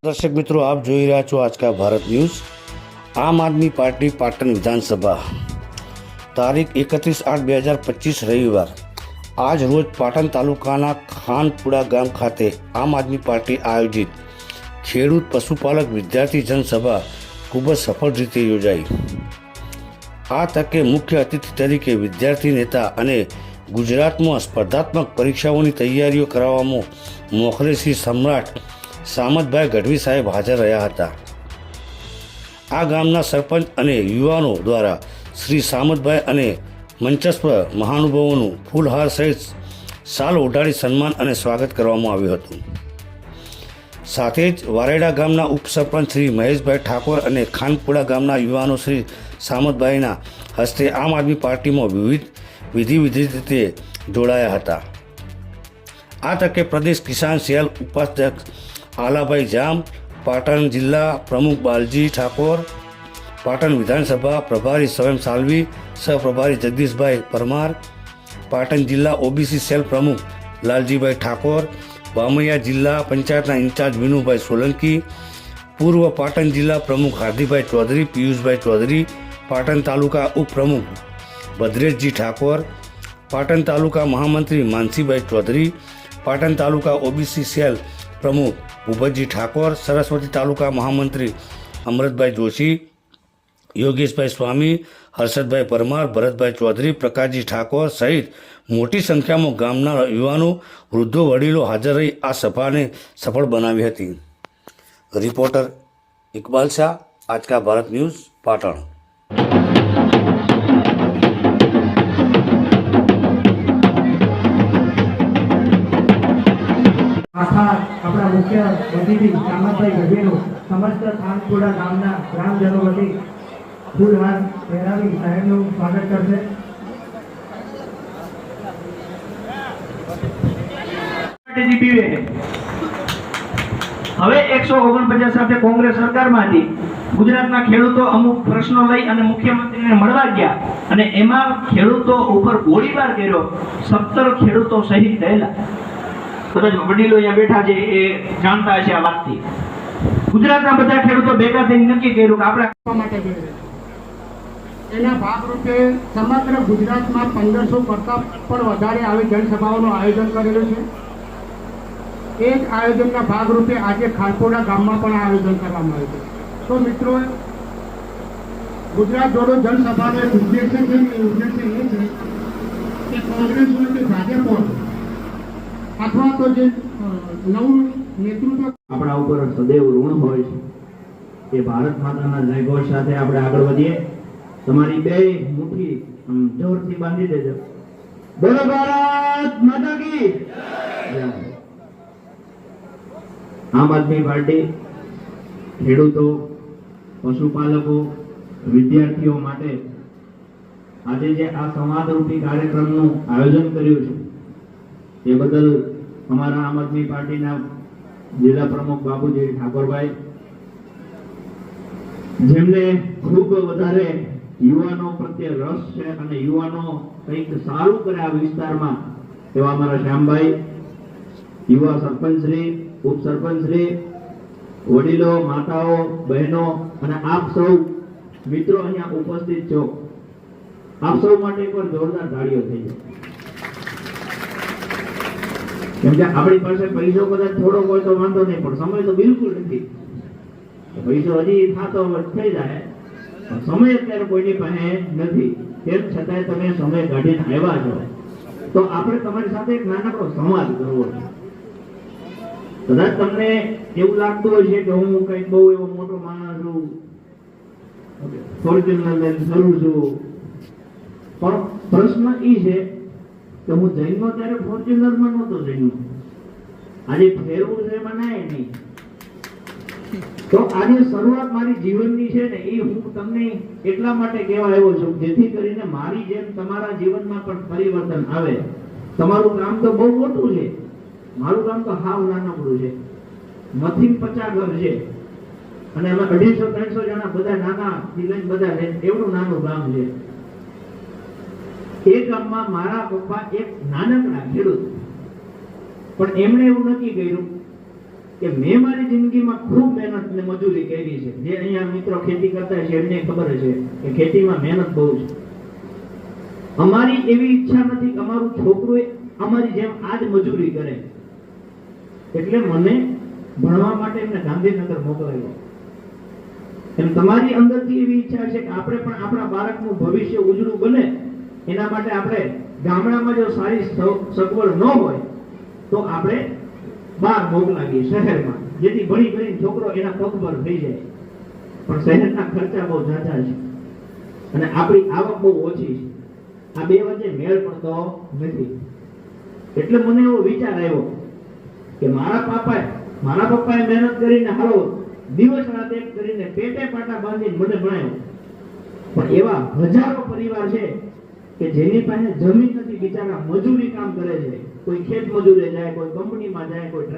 दर्शक मित्रों, आप જોઈ રહ્યા છો आज का भारत न्यूज़। आम आदमी पार्टी पाटण विधानसभा तारीख 31/8/2025 रविवार आज रोज पाटण तालुकाना खानपुड़ा गाम खाते आम आदमी पार्टी आयोजित ખેડૂત પશુપાલક વિદ્યાર્થી જનસભા ખૂબ જ સફળ રીતે યોજાઈ। આ તકે મુખ્ય અતિથિ તરીકે વિદ્યાર્થી નેતા અને ગુજરાતમાં સ્પર્ધાત્મક પરીક્ષાઓની તૈયારીઓ કરાવવામાં મોખરે શ્રી સમ્રાટ સામતભાઈ ગઢવી સાહેબ હાજર રહ્યા હતા। આ ગામના સરપંચ અને યુવાનો દ્વારા શ્રી સામતભાઈ અને મંચસ્થ મહાનુભાવોનું ફૂલહાર સહિત શાલ ઓઢાડી સન્માન અને સ્વાગત કરવામાં આવ્યું હતું। સાથે જ વારેડા ગામના ઉપસરપંચ શ્રી મહેશભાઈ ઠાકોર અને ખાનપુડા ગામના યુવાનો શ્રી સામતભાઈના હસ્તે આમ આદમી પાર્ટીમાં વિધિ રીતે જોડાયા હતા। આ તકે પ્રદેશ કિસાન સેલ ઉપાધ્યક્ષ આલાભાઈ જામ, પાટણ જિલ્લા પ્રમુખ બાલજી ઠાકોર, પાટણ વિધાનસભા પ્રભારી સ્વયં સાલવી, સહપ્રભારી જગદીશભાઈ પરમાર, પાટણ જિલ્લા ઓબીસી સેલ પ્રમુખ લાલજીભાઈ ઠાકોર, बामैया जिला पंचायत इंचार्ज विनुभाई सोलंकी, पूर्व पाटण जिला प्रमुख हार्दिकभाई चौधरी, पीयूषभाई चौधरी, पाटण तालुका उप प्रमुख भद्रेश जी ठाकोर, पाटण तालुका महामंत्री मानसीभाई चौधरी, पाटण तालुका ओबीसी सेल प्रमुख भूपतजी ठाकोर, सरस्वती तालुका महामंत्री अमृतभाई जोशी, योगेशभाई स्वामी, हर्षदभाई परमार, भरतभाई चौधरी, प्रकाशजी ठाकोर सहित मोटी संख्या में गामना युवाओं वृद्धों वडीलों हाजर रही आ सभा ने सफल बनावी हती। रिपोर्टर इकबाल शाह, आज का भारत न्यूज़, पाटण। अपना मुख्य अतिथि सामतभाई गઢવીનું समस्त ખાનપુડા ગામના ગ્રામજનો વતી ફૂલહાર પહેરાવી સાહેબનું સ્વાગત કરશે। હવે 149 સાથે કોંગ્રેસ સરકારમાંથી ગુજરાતના ખેડૂતો અમુક પ્રશ્નો લઈ અને મુખ્યમંત્રીને મળવા ગયા અને એમાં ખેડૂતો ઉપર ગોળીબાર કર્યો, 17 ખેડૂતો શહીદ થયેલા। કદાચ વડીલો અહીંયા બેઠા છે એ જાણતા હશે આ વાતથી। ગુજરાતના બધા ખેડૂતો ભેગા થઈને નક્કી કર્યું કે આપણે આપવા માટે જોઈએ। એના ભાગરૂપે સમગ્ર ગુજરાતમાં 1500 કરતા પણ વધારે આવી જનસભાઓનું આયોજન કરેલું છે। એ જ આયોજનના ભાગરૂપે આજે ખાનપુડા ગામમાં પણ આયોજન કરવામાં આવ્યું છે। તો મિત્રો, ગુજરાત જોડો જનસભાનો એક ઉદ્દેશ્ય છે કે કોંગ્રેસ હોય કે ભાજપ હોય અથવા તો જે નવું નેતૃત્વ આપણા ઉપર સદૈવ ઋણ હોય છે। એ ભારત માતાના જયઘોષ સાથે આપણે આગળ વધીએ। તમારી બે મુઠ્ઠી જોરથી બાંધી દેજો। બોલો ભારત માતા की જય। આમ આદમી પાર્ટી ખેડૂતો, પશુપાલકો, વિદ્યાર્થીઓ માટે આજે જે આ સંવાદરૂપી કાર્યક્રમનું આયોજન કર્યું છે એ બદલ અમારા આમ આદમી પાર્ટીના જિલ્લા પ્રમુખ બાબુજી ઠાકોરભાઈ, જેમને ખૂબ વધારે યુવાનો પ્રત્યે રસ છે અને યુવાનો કંઈક સારું કરે આ વિસ્તારમાં, એવા અમારા શ્યામભાઈ, યુવા સરપંચશ્રી, ઉપસરપંચશ્રી, વડીલો, માતાઓ, બહેનો અને આપ સૌ મિત્રો અહીંયા ઉપસ્થિત છો, આપ સૌ માટે એકવાર જોરદાર તાળીઓ થઈ જાય। કેમ કે આપણી પાસે પૈસો કદાચ થોડો હોય તો વાંધો નહીં, પણ સમય તો બિલકુલ નથી। પૈસો હજી થતો થઈ જાય, પણ સમય અત્યારે કોઈની પાસે નથી। તેમ છતાંય તમે સમય કાઢીને આવ્યા છો, તો આપણે તમારી સાથે એક નાનકડો સંવાદ કરવો છે। કદાચ તમને એવું લાગતું હોય છે કે હું કંઈક બહુ એવો મોટો માણસ છું, ફોર્ચ્યુનર લઈને ફરું છું, પણ પ્રશ્ન એ છે કે હું જન્મ્યો ત્યારે ફોર્ચ્યુનરમાં નહોતો જન્મ્યો, આજે ફેરવું છે એમાં નાય નહીં। તો આજે શરૂઆત મારી જીવનની છે ને, એ હું તમને એટલા માટે કહેવા આવ્યો છું જેથી કરીને મારી જેમ તમારા જીવનમાં પણ પરિવર્તન આવે। તમારું કામ તો બહુ મોટું છે, મારું કામ તો હાવ નાનકડું છે। મથી 50 ઘર છે અને એમાં 250-300 જણા બધા નાના થી લઈને બધા એવડું નાનું ગામ છે। એ ગામમાં મારા પપ્પા એક નાનકડા ખેડૂત, પણ એમણે એવું નક્કી કર્યું કે મેં મારી જિંદગીમાં ખૂબ મહેનત ને મજૂરી કરી છે. જે અહીંયા મિત્રો ખેતી કરતા છે એમને ખબર છે કે ખેતીમાં મહેનત બહુ છે. અમારી એવી ઈચ્છા નથી કે અમારું છોકરું અમારી જેમ આજ મજૂરી કરે. એટલે મને ભણવા માટે એમને ગાંધીનગર મોકલાવ્યો. એમ તમારી અંદરથી એવી ઈચ્છા છે કે આપણે પણ આપણા બાળકનું ભવિષ્ય ઉજળું બને એના માટે આપણે ગામડામાં જો સારી સગવડ ન હોય તો આપણે બહાર મોકલાવીએ શહેરમાં, જેથી ભણી ભણીને છોકરો એના પગભર થઈ જાય. પણ શહેરના ખર્ચા બહુ ઝાઝા છે અને આપણી આવક બહુ ઓછી છે. આ બે વચ્ચે મેળ પડતો નથી. એટલે મને એવો વિચાર આવ્યો કે મારા પપ્પાએ મહેનત કરીને હાલો દિવસ રાત એક કરીને પેટે પાટા બાંધીને મને ભણાવ્યો. પણ એવા હજારો પરિવાર છે કે જેની પાસે જમીન નથી, બિચારા મજૂરી કામ કરે છે. કોઈ ખેત મજૂરે જાય, કોઈ કંપનીમાં જાય, કોઈ